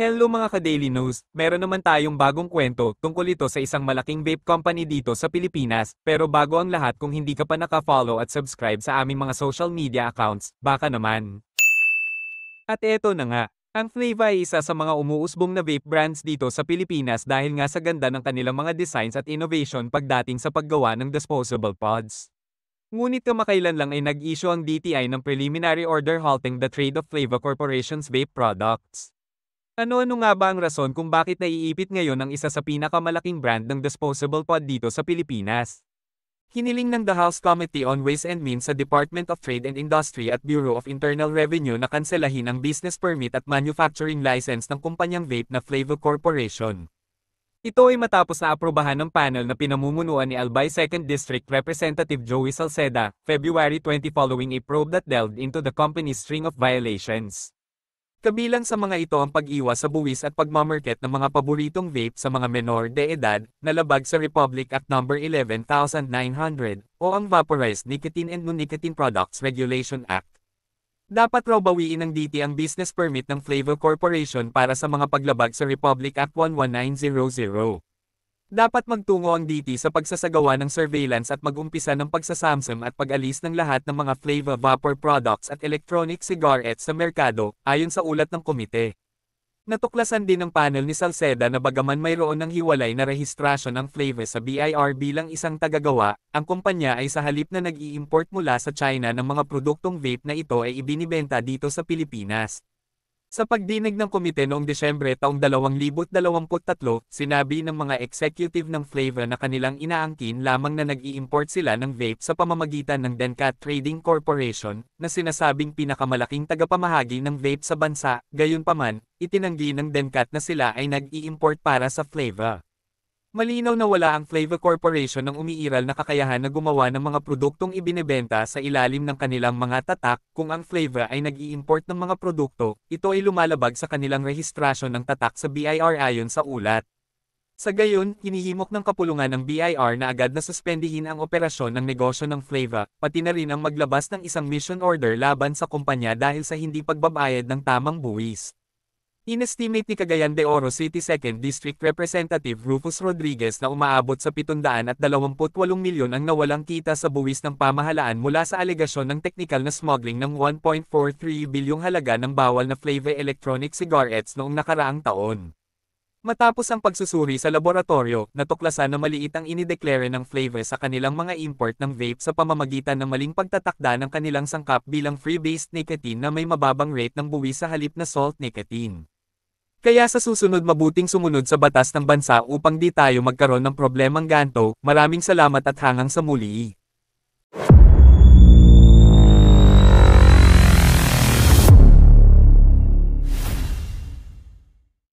Hello mga ka-Daily News, meron naman tayong bagong kwento tungkol ito sa isang malaking vape company dito sa Pilipinas, pero bago ang lahat kung hindi ka pa naka-follow at subscribe sa aming mga social media accounts, baka naman. At eto na nga, ang Flava ay isa sa mga umuusbong na vape brands dito sa Pilipinas dahil nga sa ganda ng kanilang mga designs at innovation pagdating sa paggawa ng disposable pods. Ngunit kamakailan lang ay nag-issue ang DTI ng preliminary order halting the trade of Flava Corporation's vape products. Ano-ano nga ba ang rason kung bakit naiipit ngayon ang isa sa pinakamalaking brand ng disposable pod dito sa Pilipinas? Hiniling ng the House Committee on Ways and Means sa Department of Trade and Industry at Bureau of Internal Revenue na kanselahin ang business permit at manufacturing license ng kumpanyang vape na Flava Corporation. Ito ay matapos na aprobahan ng panel na pinamumunuan ni Albay 2nd District Representative Joey Salceda, February 20 following a probe that delved into the company's string of violations. Kabilang sa mga ito ang pag-iwas sa buwis at pagmamarket ng mga paboritong vape sa mga menor de edad, na labag sa Republic Act No. 11,900, o ang Vaporized Nicotine and Non-Nicotine Products Regulation Act. Dapat raw bawiin ng DTI ang business permit ng Flava Corporation para sa mga paglabag sa Republic Act 11900. Dapat magtungo ang DTI sa pagsasagawa ng surveillance at mag-umpisa ng pagsasamsam at pag-alis ng lahat ng mga Flava vapor products at electronic cigarettes sa merkado, ayon sa ulat ng komite. Natuklasan din ng panel ni Salceda na bagaman mayroon ng hiwalay na rehistrasyon ang Flava sa BIR bilang isang tagagawa, ang kumpanya ay sa halip na nag-i-import mula sa China ng mga produktong vape na ito ay ibinibenta dito sa Pilipinas. Sa pagdinig ng komite noong Desyembre taong 2023, sinabi ng mga executive ng Flava na kanilang inaangkin lamang na nag-i-import sila ng vape sa pamamagitan ng Dencat Trading Corporation, na sinasabing pinakamalaking tagapamahagi ng vape sa bansa. Gayunpaman, itinanggi ng Dencat na sila ay nag-i-import para sa Flava. Malinaw na wala ang Flava Corporation ng umiiral na kakayahan na gumawa ng mga produktong ibinebenta sa ilalim ng kanilang mga tatak. Kung ang Flava ay nag-i-import ng mga produkto, ito ay lumalabag sa kanilang rehistrasyon ng tatak sa BIR ayon sa ulat. Sa gayon, hinihimok ng kapulungan ng BIR na agad na suspendihin ang operasyon ng negosyo ng Flava, pati na rin ang maglabas ng isang mission order laban sa kumpanya dahil sa hindi pagbabayad ng tamang buwis. Inestimate ni Cagayan de Oro City 2nd District Representative Rufus Rodriguez na umaabot sa 728 milyon ang nawalang kita sa buwis ng pamahalaan mula sa alegasyon ng teknikal na smuggling ng 1.43 bilyong halaga ng bawal na Flava electronic cigarettes noong nakaraang taon. Matapos ang pagsusuri sa laboratorio, natuklasan na maliit ang inideklare ng Flava sa kanilang mga import ng vape sa pamamagitan ng maling pagtatakda ng kanilang sangkap bilang free-based nicotine na may mababang rate ng buwis sa halip na salt nicotine. Kaya sa susunod mabuting sumunod sa batas ng bansa upang di tayo magkaroon ng problemang ganto. Maraming salamat at hanggang sa muli.